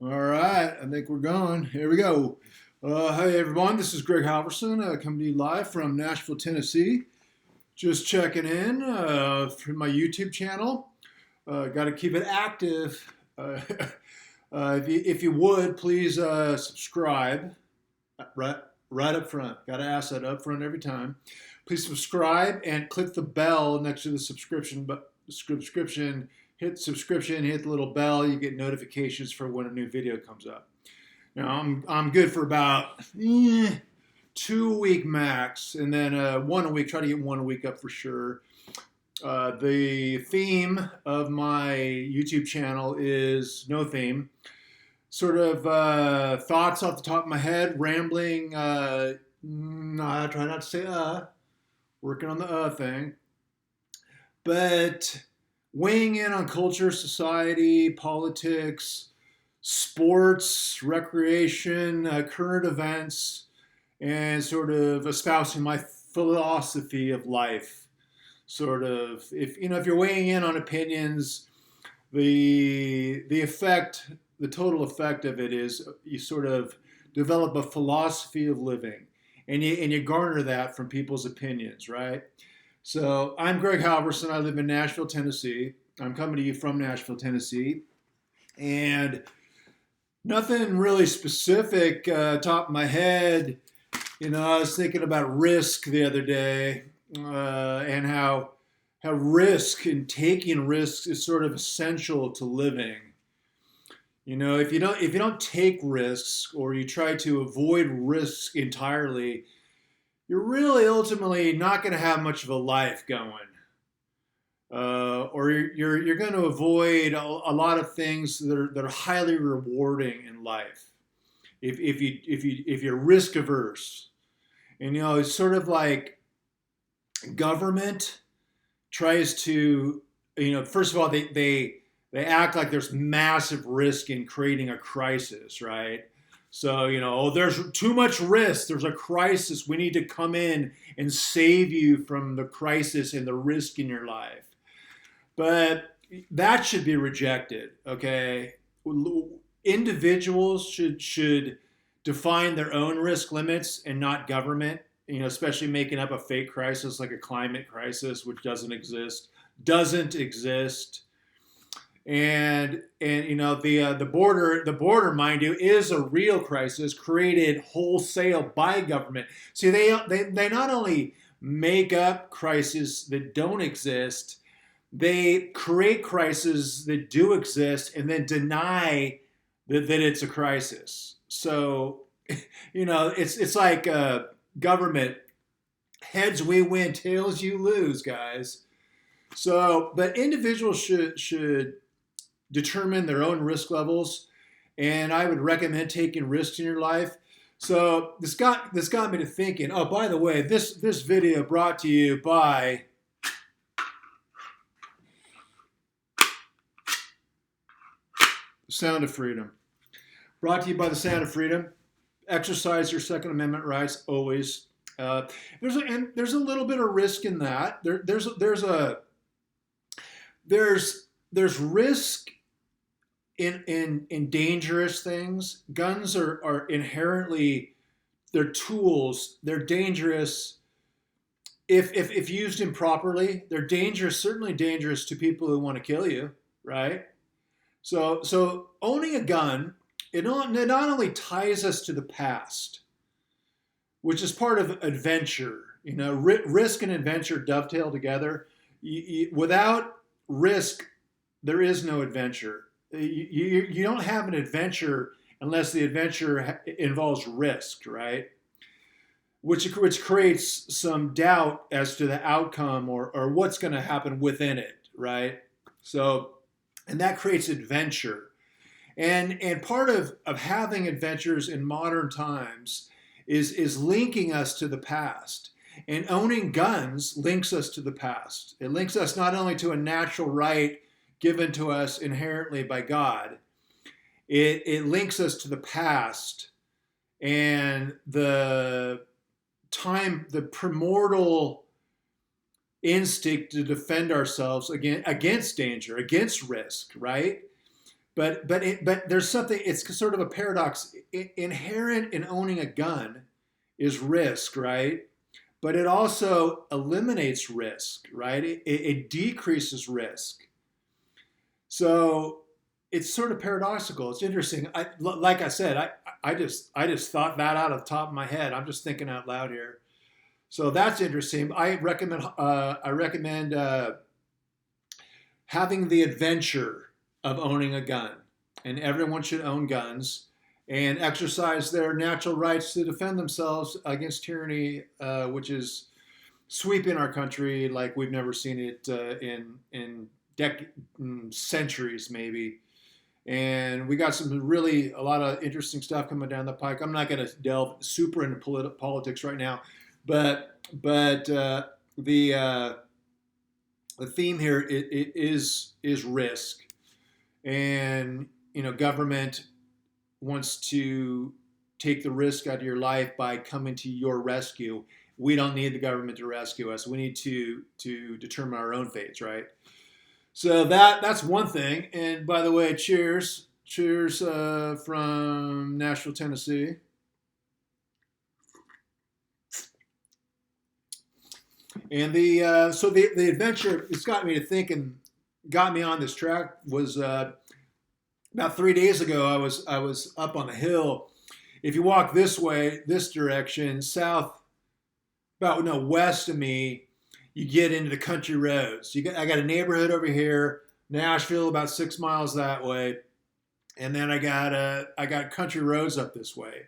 All right, I think we're going. Here we go. Hey everyone, this is Greg Halvorson coming to you live from Nashville, Tennessee. Just checking in from my YouTube channel. Got to keep it active. If you would, please subscribe right up front. Got to ask that up front every time. Please subscribe and click the bell next to the subscription. Hit subscription, hit the little bell. You get notifications for when a new video comes up. Now I'm good for about 2 week max, and then one a week. Try to get one a week up for sure. The theme of my YouTube channel is no theme. Sort of thoughts off the top of my head, rambling. No, I try not to say working on the thing. But weighing in on culture, society, politics, sports, recreation, current events, and sort of espousing my philosophy of life. Sort of, if you're weighing in on opinions, the effect, the total effect of it is you sort of develop a philosophy of living, and you garner that from people's opinions, right? So I'm Greg Halvorson. I live in Nashville, Tennessee. I'm coming to you from Nashville, Tennessee, and nothing really specific top of my head. I was thinking about risk the other day, and how risk and taking risks is sort of essential to living. If you don't take risks, or you try to avoid risks entirely, you're really ultimately not going to have much of a life going. Or you're going to avoid a lot of things that are highly rewarding in life if you're risk averse. And it's sort of like government tries to, first of all, they act like there's massive risk in creating a crisis, right? So, there's too much risk. There's a crisis. We need to come in and save you from the crisis and the risk in your life. But that should be rejected, okay? Individuals should define their own risk limits and not government, especially making up a fake crisis like a climate crisis, which doesn't exist. And the border, mind you, is a real crisis created wholesale by government. See, they not only make up crises that don't exist, they create crises that do exist and then deny that it's a crisis. So, it's like government, heads we win, tails you lose, guys. So, but individuals should determine their own risk levels, and I would recommend taking risks in your life. So this got me to thinking. Oh, by the way, this video brought to you by Sound of Freedom. Brought to you by the Sound of Freedom. Exercise your Second Amendment rights always. There's a little bit of risk in that. There's risk in dangerous things. Guns are inherently, they're tools. They're dangerous if used improperly. They're dangerous, certainly dangerous to people who want to kill you, right? So owning a gun, it not only ties us to the past, which is part of adventure. Risk and adventure dovetail together. Without risk, there is no adventure. You don't have an adventure unless the adventure involves risk, right? Which creates some doubt as to the outcome or what's going to happen within it, right? So, and that creates adventure. And part of having adventures in modern times is linking us to the past. And owning guns links us to the past. It links us not only to a natural right given to us inherently by God, it links us to the past and the primordial instinct to defend ourselves against danger, against risk, right? but there's something. It's sort of a paradox. Inherent in owning a gun is risk, right? But it also eliminates risk, right? It decreases risk. So it's sort of paradoxical. It's interesting. Like I said, I just thought that out of the top of my head. I'm just thinking out loud here. So that's interesting. I recommend having the adventure of owning a gun, and everyone should own guns and exercise their natural rights to defend themselves against tyranny, which is sweeping our country like we've never seen it in centuries, maybe. And we got a lot of interesting stuff coming down the pike. I'm not going to delve super into politics right now, but the theme here is risk, and government wants to take the risk out of your life by coming to your rescue. We don't need the government to rescue us. We need to determine our own fates, right? So that's one thing. And by the way, cheers from Nashville, Tennessee. And the adventure, it's got me to think and got me on this track was about 3 days ago. I was up on the hill. If you walk this way, this direction, south, west of me, you get into the country roads. I got a neighborhood over here, Nashville, about 6 miles that way, and then I got country roads up this way.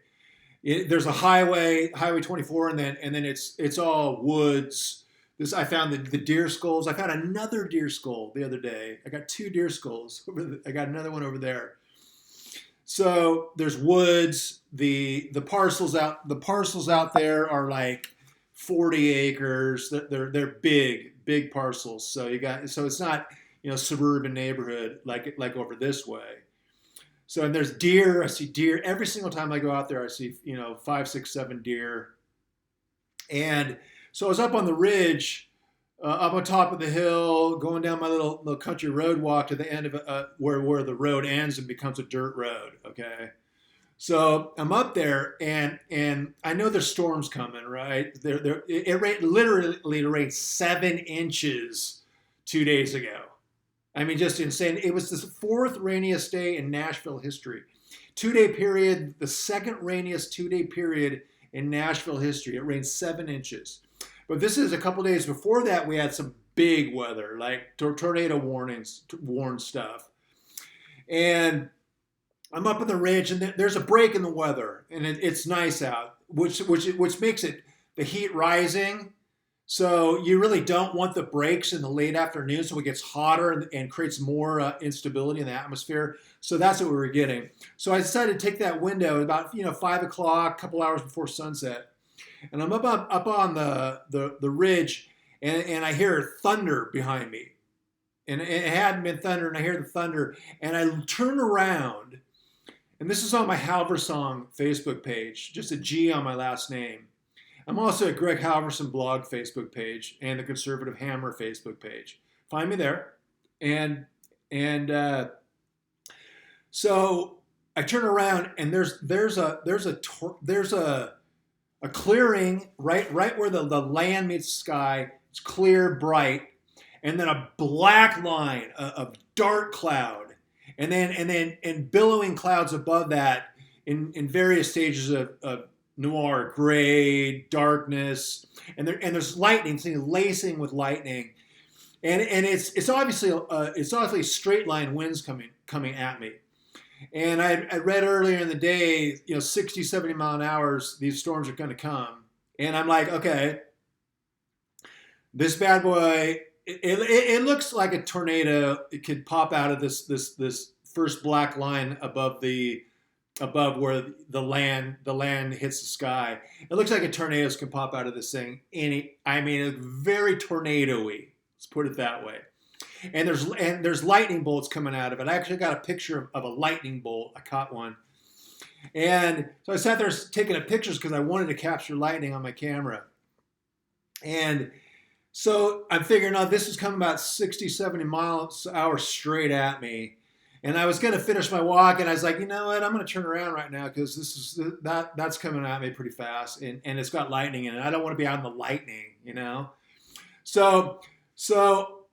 There's a highway 24, and then it's all woods. I found the deer skulls. I found another deer skull the other day. I got 2 deer skulls. I got another one over there. So there's woods. The parcels out there are like 40 acres. They're big parcels. So it's not suburban neighborhood like over this way. So, and there's deer. I see deer every single time I go out there. I see 5, 6, 7 deer. And so I was up on the ridge, up on top of the hill, going down my little country road walk to the end of where the road ends and becomes a dirt road. Okay. So I'm up there, and I know there's storms coming, right? It rained 7 inches 2 days ago. I mean, just insane. It was the 4th rainiest day in Nashville history. 2-day period, the second rainiest 2-day period in Nashville history. It rained 7 inches. But this is a couple days before that, we had some big weather, like tornado warnings, warn stuff. And I'm up on the ridge, and there's a break in the weather, and it's nice out, which makes it the heat rising. So you really don't want the breaks in the late afternoon, so it gets hotter and creates more instability in the atmosphere. So that's what we were getting. So I decided to take that window about 5 o'clock, a couple hours before sunset, and I'm up on the ridge, and I hear thunder behind me, and it hadn't been thunder, and I hear the thunder, and I turn around. And this is on my Halvorson Facebook page, just a G on my last name. I'm also at Greg Halvorson blog Facebook page and the Conservative Hammer Facebook page. Find me there. And so I turn around, and there's a clearing right where the land meets the sky. It's clear, bright, and then a black line of dark cloud. And then billowing clouds above that in various stages of noir, gray, darkness, and there's lightning, lacing with lightning, and it's obviously straight line winds coming at me. And I read earlier in the day, 60, 70 mile an hour, these storms are going to come, and I'm like, okay, this bad boy. It looks like a tornado. It could pop out of this first black line above where the land hits the sky. It looks like a tornado can pop out of this thing. It's very tornado-y. Let's put it that way. And there's lightning bolts coming out of it. I actually got a picture of a lightning bolt. I caught one. And so I sat there taking pictures because I wanted to capture lightning on my camera. And so I'm figuring out this is coming about 60, 70 miles an hour straight at me. And I was going to finish my walk, and I was like, you know what? I'm going to turn around right now because that's coming at me pretty fast, and it's got lightning in it. I don't want to be out in the lightning, you know. So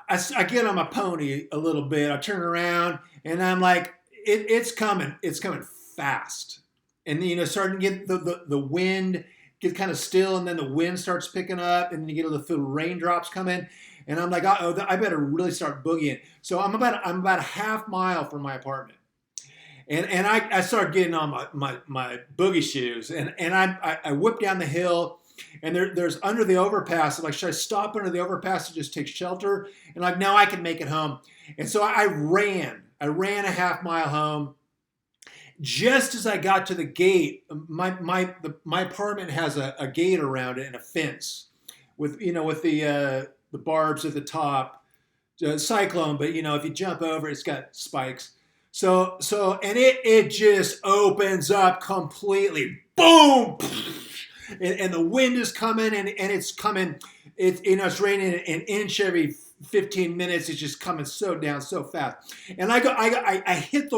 I get on my pony a little bit. I turn around, and I'm like, it's coming. It's coming fast, and starting to get the wind get kind of still, and then the wind starts picking up, and then you get the feel raindrops coming. And I'm like, oh, I better really start boogieing. So I'm about a half mile from my apartment. And I started getting on my boogie shoes. And I whip down the hill, and there's under the overpass. I'm like, should I stop under the overpass to just take shelter? And like, no, I can make it home. And so I ran a half mile home. Just as I got to the gate, my apartment has a gate around it and a fence with the barbs at the top, cyclone. But if you jump over, it's got spikes. So and it just opens up completely. Boom! And the wind is coming, and it's coming. It's raining an inch every 15 minutes. It's just coming so down so fast. And I hit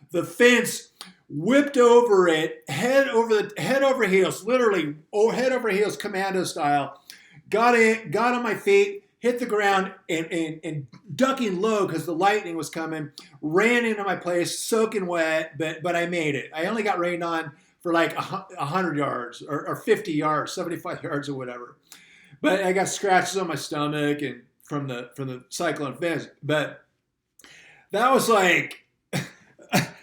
the fence, whipped over it, head over heels, literally head over heels, commando style. Got on my feet, hit the ground, and ducking low because the lightning was coming. Ran into my place, soaking wet, but I made it. I only got rained on for like 100 yards or 50 yards, 75 yards or whatever. But I got scratches on my stomach and from the cyclone fence. But that was like,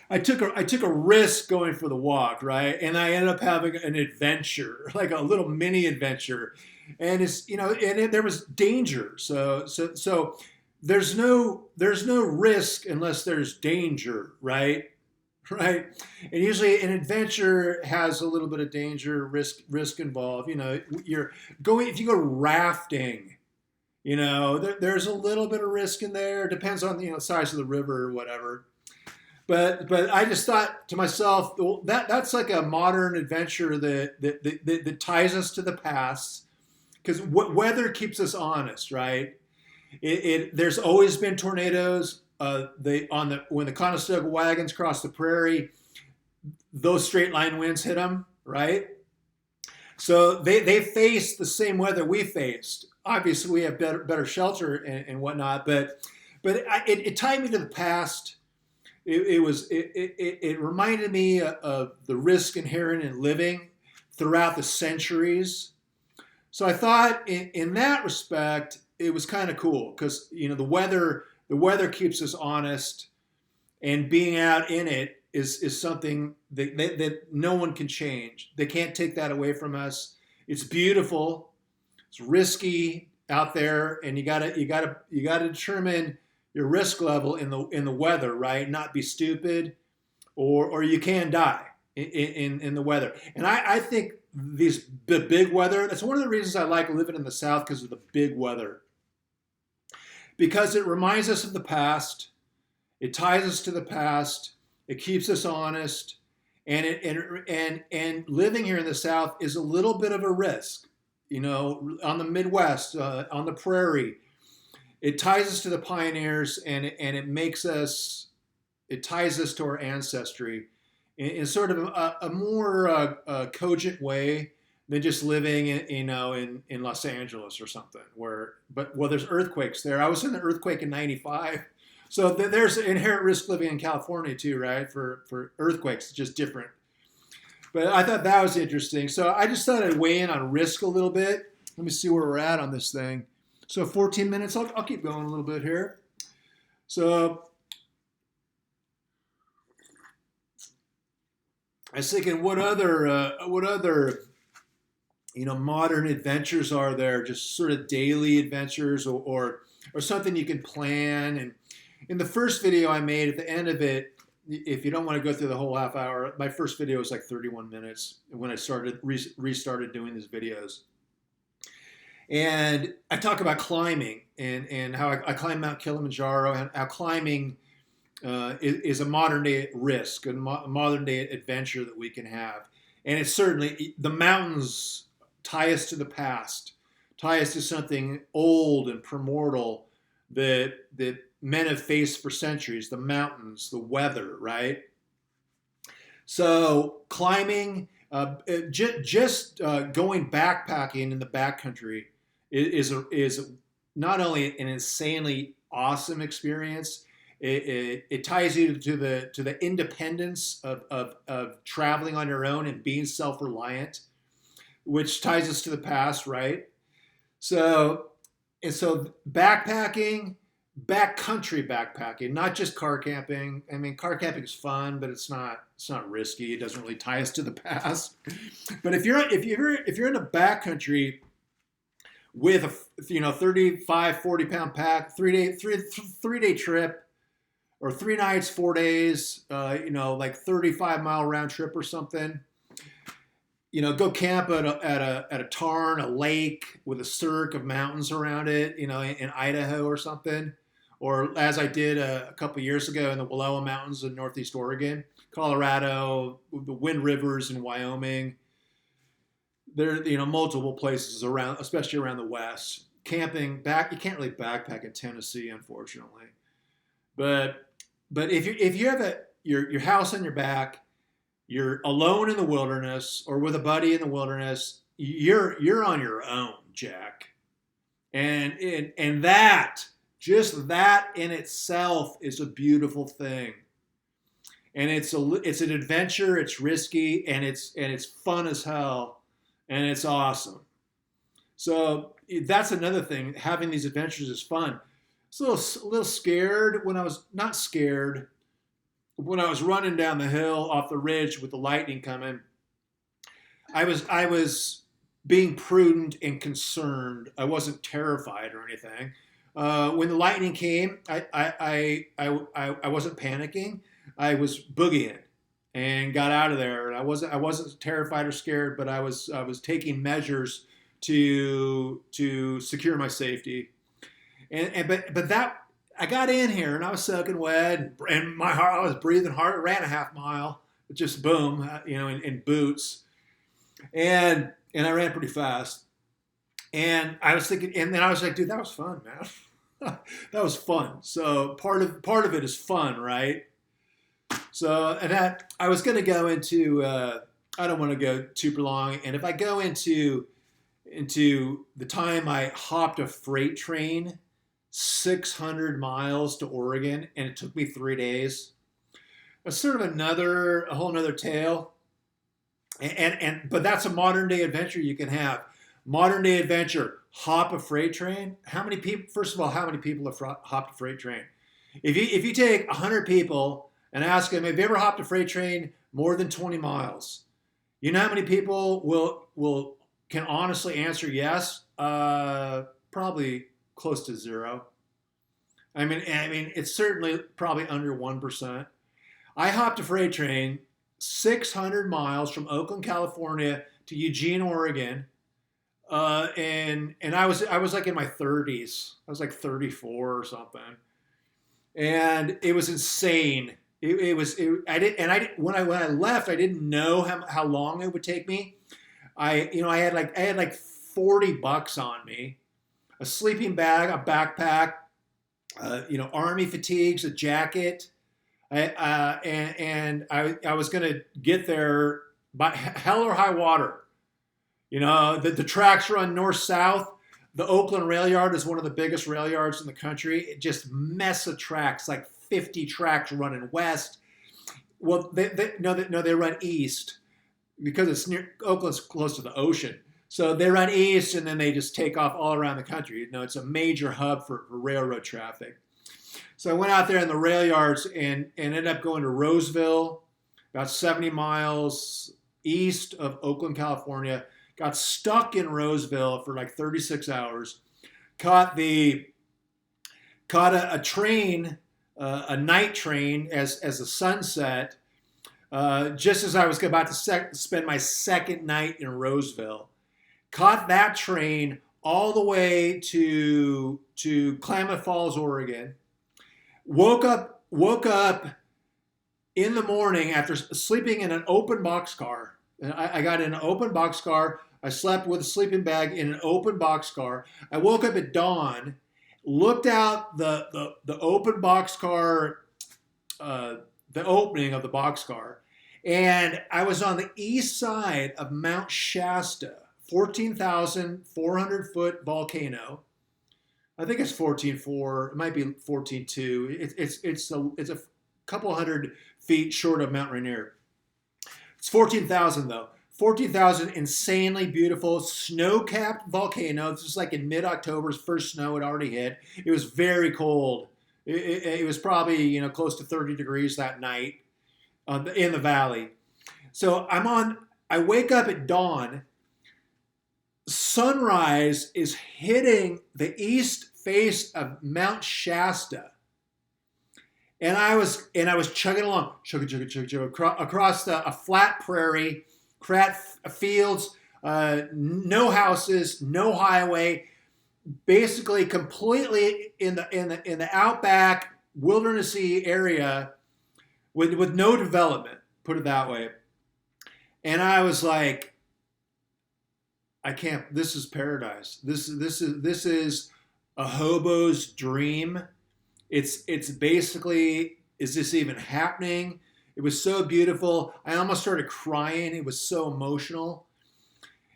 I took a risk going for the walk, right? And I ended up having an adventure, like a little mini adventure. And there was danger. So there's no risk unless there's danger, right? Right. And usually an adventure has a little bit of danger, risk involved. If you go rafting, there's a little bit of risk in there. It depends on the size of the river or whatever. But I just thought to myself, that's like a modern adventure that ties us to the past, because weather keeps us honest, right? There's always been tornadoes. When the Conestoga wagons cross the prairie, those straight line winds hit them, right? So they face the same weather we faced. Obviously, we have better shelter and whatnot, but it tied me to the past. It reminded me of the risk inherent in living throughout the centuries. So I thought in that respect, it was kind of cool because the weather keeps us honest, and being out in it is something that no one can change. They can't take that away from us. It's beautiful. It's risky out there, and you gotta determine your risk level in the weather, right? Not be stupid, or you can die in the weather. And I think the big weather, that's one of the reasons I like living in the South, because of the big weather. Because it reminds us of the past, it ties us to the past, it keeps us honest, and living here in the South is a little bit of a risk. On the Midwest, on the prairie, it ties us to the pioneers, and it ties us to our ancestry in sort of a more cogent way than just living in Los Angeles or something. But there's earthquakes there. I was in the earthquake in '95, so there's inherent risk living in California too, right? For earthquakes, it's just different. But I thought that was interesting. So I just thought I'd weigh in on risk a little bit. Let me see where we're at on this thing. So 14 minutes. I'll keep going a little bit here. So I was thinking, what other modern adventures are there? Just sort of daily adventures, or something you can plan. And in the first video I made, at the end of it, if you don't want to go through the whole half hour, my first video was like 31 minutes when I restarted doing these videos. And I talk about climbing and how I climbed Mount Kilimanjaro, and how climbing is a modern day risk, a modern day adventure that we can have. And it's certainly, the mountains tie us to the past, tie us to something old and primordial that men have faced for centuries: the mountains, the weather, right? So climbing, just going backpacking in the backcountry is not only an insanely awesome experience. It ties you to the independence of traveling on your own and being self-reliant, which ties us to the past, right? So backpacking, backcountry backpacking, not just car camping. I mean, car camping is fun, but it's not risky. It doesn't really tie us to the past. But if you're in a backcountry with a 35, 40 pound pack, three day trip, or 3 nights, 4 days, like 35-mile round trip or something. Go camp at a tarn, a lake with a cirque of mountains around it, in Idaho or something. Or as I did a couple of years ago in the Wallowa Mountains in Northeast Oregon, Colorado, the Wind Rivers in Wyoming. There, multiple places around, especially around the West. Camping you can't really backpack in Tennessee, unfortunately. But if you have your house on your back, you're alone in the wilderness or with a buddy in the wilderness, you're on your own, Jack. And that, just that in itself is a beautiful thing. And it's an adventure, it's risky, and it's fun as hell, and it's awesome. So that's another thing. Having these adventures is fun. I was a little scared when I was not scared. When I was running down the hill off the ridge with the lightning coming, I was being prudent and concerned. I wasn't terrified or anything. When the lightning came, I wasn't panicking. I was boogieing and got out of there. And I wasn't terrified or scared, but I was taking measures to secure my safety. But that I got in here and I was soaking wet and my heart, I was breathing hard. I ran a half mile, just boom, in boots, and I ran pretty fast. And I was thinking, and then I was like, dude, that was fun, man. That was fun. So part of it is fun, right? So, and that I was going to go into. I don't want to go super long, and if I go into the time I hopped a freight train 600 miles to Oregon, and it took me 3 days. It's sort of a whole nother tale. But that's a modern day adventure you can have. Modern day adventure, hop a freight train. How many people? First of all, how many people have hopped a freight train? If you take 100 people and ask them, have you ever hopped a freight train more than 20 miles? You know how many people can honestly answer yes? Probably close to zero. I mean, it's certainly probably under 1%. I hopped a freight train 600 miles from Oakland, California to Eugene, Oregon. And I was like in my 30s. I was like 34 or something. And it was insane. When I left, I didn't know how long it would take me. I had like $40 on me, a sleeping bag, a backpack, army fatigues, a jacket. I was going to get there by hell or high water. The tracks run north-south. The Oakland rail yard is one of the biggest rail yards in the country. It just mess of tracks, like 50 tracks running west. Well, they run east because it's near Oakland's close to the ocean. So they run east and then they just take off all around the country. It's a major hub for railroad traffic. So I went out there in the rail yards and ended up going to Roseville, about 70 miles east of Oakland, California. Got stuck in Roseville for like 36 hours. Caught a train, a night train as the sun set, just as I was about to spend my second night in Roseville. Caught that train all the way to Klamath Falls, Oregon. Woke up in the morning after sleeping in an open boxcar. And I got in an open boxcar. I slept with a sleeping bag in an open boxcar. I woke up at dawn, looked out the open boxcar, the opening of the boxcar, and I was on the east side of Mount Shasta, 14,400 foot volcano. I think it's 14.4. It might be 14.2. It's a couple hundred feet short of Mount Rainier. It's 14,000 though. 14,000 insanely beautiful snow-capped volcano. This is like in mid-October's first snow had already hit. It was very cold. It was probably close to 30 degrees that night in the valley. So I wake up at dawn. Sunrise is hitting the east face of Mount Shasta. And I was chugging along, across a flat prairie, fields, no houses, no highway, basically completely in the outback wildernessy area with no development, put it that way. And I was like, I can't. This is paradise. This is a hobo's dream. It's basically, is this even happening? It was so beautiful. I almost started crying. It was so emotional.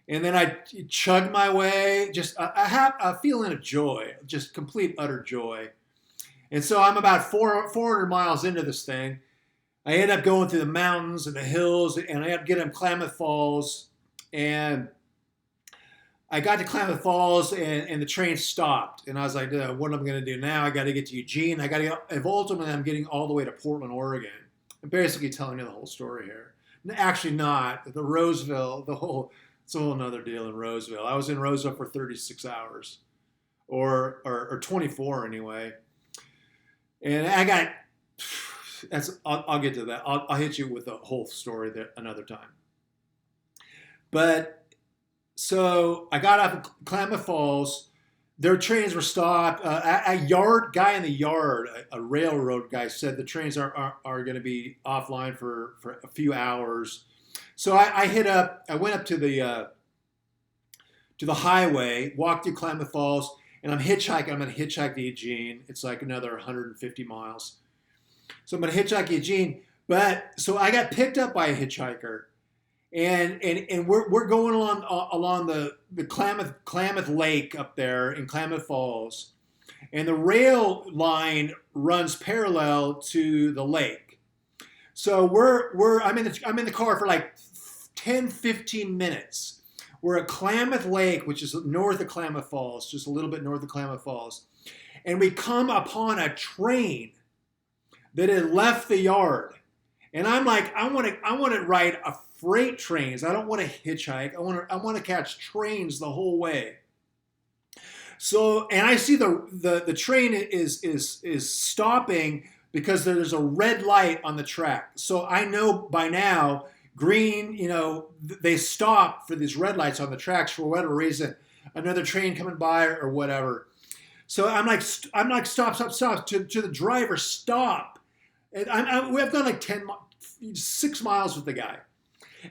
And then I chugged my way. Just I have a feeling of joy, just complete utter joy. And so I'm about 400 miles into this thing. I end up going through the mountains and the hills, and I end up getting to Klamath Falls, and I got to Klamath Falls, and the train stopped. And I was like, what am I going to do now? I got to get to Eugene. Ultimately, I'm getting all the way to Portland, Oregon. I'm basically telling you the whole story here. Actually not. The Roseville, it's a whole nother deal in Roseville. I was in Roseville for 36 hours, or 24 anyway. And I'll get to that. I'll hit you with the whole story there another time. But so I got off at Klamath Falls. Their trains were stopped. A yard guy in the yard, a railroad guy, said the trains are going to be offline for a few hours. So I went up to the highway, walked through Klamath Falls, and I'm hitchhiking. I'm going to hitchhike to Eugene. It's like another 150 miles. So I'm going to hitchhike to Eugene. But so I got picked up by a hitchhiker. And we're going along the Klamath Lake up there in Klamath Falls, and the rail line runs parallel to the lake. So I'm in the car for like 10-15 minutes. We're at Klamath Lake, which is north of Klamath Falls, just a little bit north of Klamath Falls, and we come upon a train that had left the yard, and I'm like, I want to ride a freight trains. I don't want to hitchhike. I want to catch trains the whole way. So, and I see the train is stopping because there's a red light on the track. So I know by now, green, they stop for these red lights on the tracks for whatever reason, another train coming by or whatever. So I'm like, stop to the driver, stop. And we've done like 6 miles with the guy.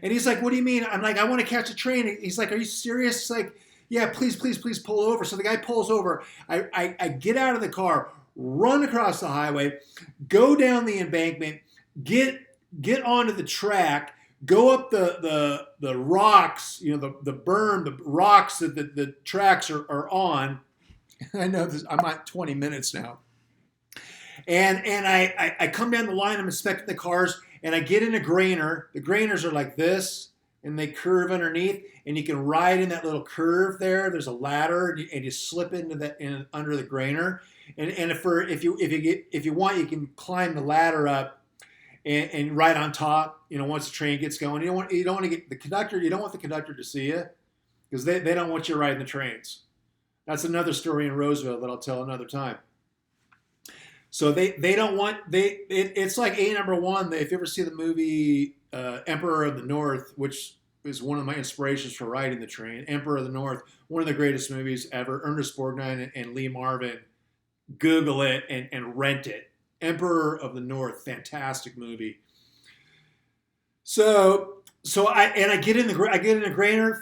And he's like, what do you mean? I'm like, I want to catch a train. He's like, are you serious? It's like, yeah, please pull over. So the guy pulls over. I get out of the car, run across the highway, go down the embankment, get onto the track, go up the rocks, the berm, the rocks that the tracks are on. I know this. I'm at 20 minutes now. And I come down the line. I'm inspecting the cars. And I get in a grainer. The grainers are like this, and they curve underneath, and you can ride in that little curve there. There's a ladder, and you slip under the grainer. And if you want, you can climb the ladder up and ride on top. Once the train gets going, you don't want to get the conductor. You don't want the conductor to see you because they don't want you riding the trains. That's another story in Roseville that I'll tell another time. So they don't want it's like #1. If you ever see the movie Emperor of the North, which is one of my inspirations for riding the train, Emperor of the North, one of the greatest movies ever. Ernest Borgnine and Lee Marvin. Google it and rent it. Emperor of the North, fantastic movie. So I get in a grainer,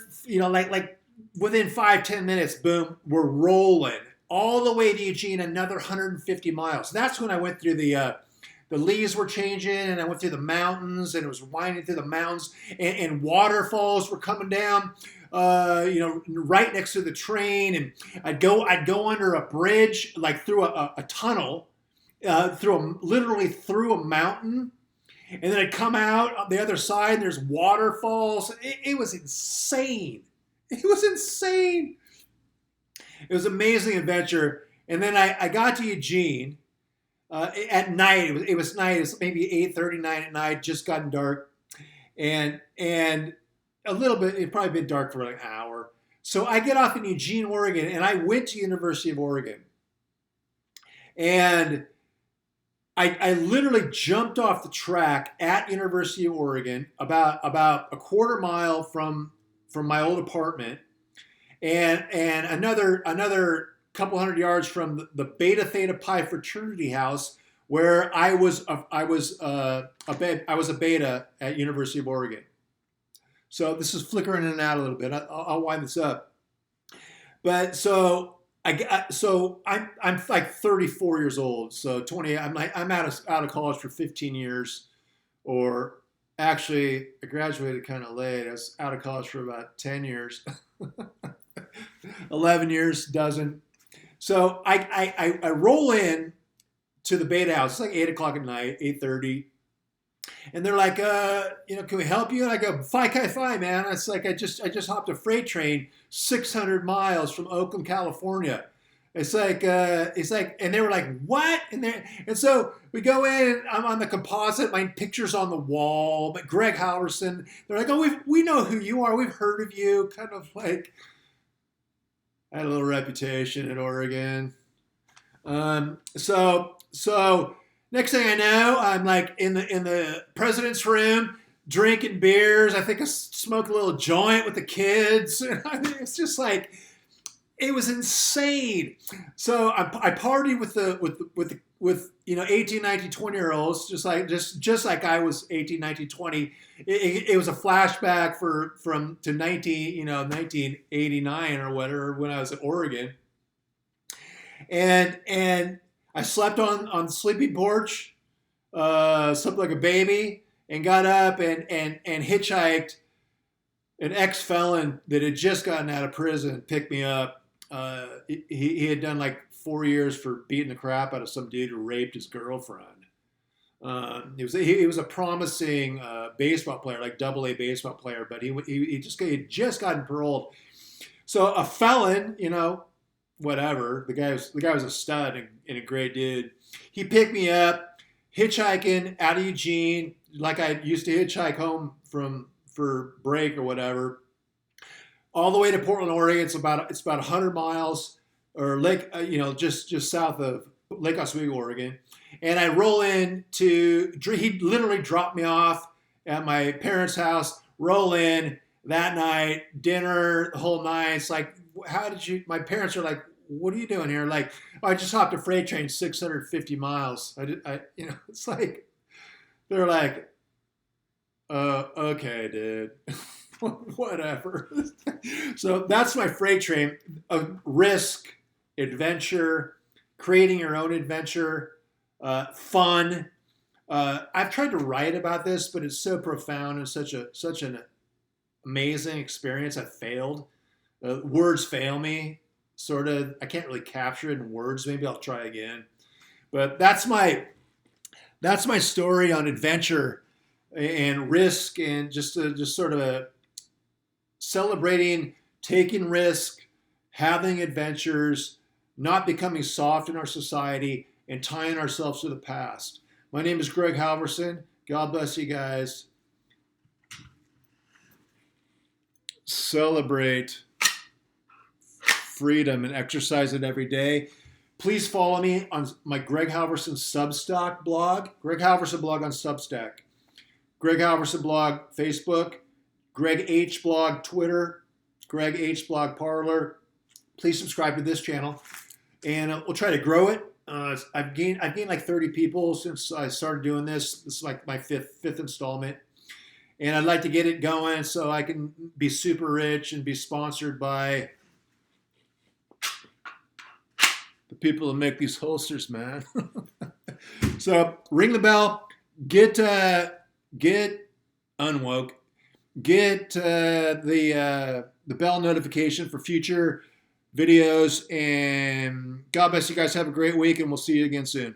like within 5-10 minutes, boom, we're rolling. all the way to Eugene, another 150 miles. That's when I went through the leaves were changing, and I went through the mountains, and it was winding through the mountains, and waterfalls were coming down, right next to the train, and I'd go under a bridge, like through a tunnel, literally through a mountain, and then I'd come out on the other side, and there's waterfalls. It was insane. It was insane. It was an amazing adventure, and then I got to Eugene. At night, it was night. It was maybe 8:30, 9 at night. Just gotten dark, and a little bit. It probably been dark for like an hour. So I get off in Eugene, Oregon, and I went to University of Oregon, and I literally jumped off the track at University of Oregon, about a quarter mile from my old apartment, and another couple hundred yards from the Beta Theta Pi fraternity house, where I was a beta at University of Oregon. So this is flickering in and out a little bit. I'll wind this up. But so I'm like 34 years old. So 20. I'm out of college for 15 years, or actually I graduated kind of late. I was out of college for about 10 years, 11 years, dozen. So I roll in to the beta house. It's like 8 o'clock at night, 8:30. And they're like, can we help you? And I go, Phi Chi Phi, man. It's like I just hopped a freight train 600 miles from Oakland, California. It's like, and they were like, what? And so we go in, I'm on the composite, my picture's on the wall, but Greg Halvorson. They're like, oh, we know who you are. We've heard of you. Kind of like, I had a little reputation in Oregon. So next thing I know, I'm like in the president's room drinking beers. I think I smoked a little joint with the kids. It's just like, it was insane. So I partied with 18, 19, 20-year-olds, just like I was 18, 19, 20. It was a flashback to 1989 or whatever, when I was at Oregon. And I slept on the sleeping porch, slept like a baby, and got up and hitchhiked. An ex-felon that had just gotten out of prison picked me up. He had done like 4 years for beating the crap out of some dude who raped his girlfriend. He was a promising baseball player, like AA baseball player, but he had just gotten paroled. So a felon, whatever. The guy was a stud and a great dude. He picked me up, hitchhiking out of Eugene, like I used to hitchhike home for break or whatever, all the way to Portland, Oregon. It's about 100 miles, or just south of Lake Oswego, Oregon. And I roll in he literally dropped me off at my parents' house, roll in that night, dinner, the whole night. It's like, my parents are like, what are you doing here? Like, oh, I just hopped a freight train 650 miles. It's like, they're like, okay, dude. Whatever. So that's my freight train. Risk, adventure, creating your own adventure, fun. I've tried to write about this, but it's so profound and such an amazing experience. I failed. Words fail me, sort of. I can't really capture it in words. Maybe I'll try again. But that's my story on adventure and risk, and just sort of a celebrating taking risk, having adventures, not becoming soft in our society, and tying ourselves to the past. My name is Greg Halvorson. God bless you guys. Celebrate freedom and exercise it every day. Please follow me on my Greg Halvorson Substack blog. Greg Halvorson blog on Substack. Greg Halvorson blog Facebook. Greg H blog Twitter. Greg H blog Parlor. Please subscribe to this channel, and we'll try to grow it. I've gained like 30 people since I started doing this. This is like my fifth installment, and I'd like to get it going so I can be super rich and be sponsored by The people that make these holsters, man. So ring the bell. Get unwoke. Get the bell notification for future videos. And God bless you guys. Have a great week, and we'll see you again soon.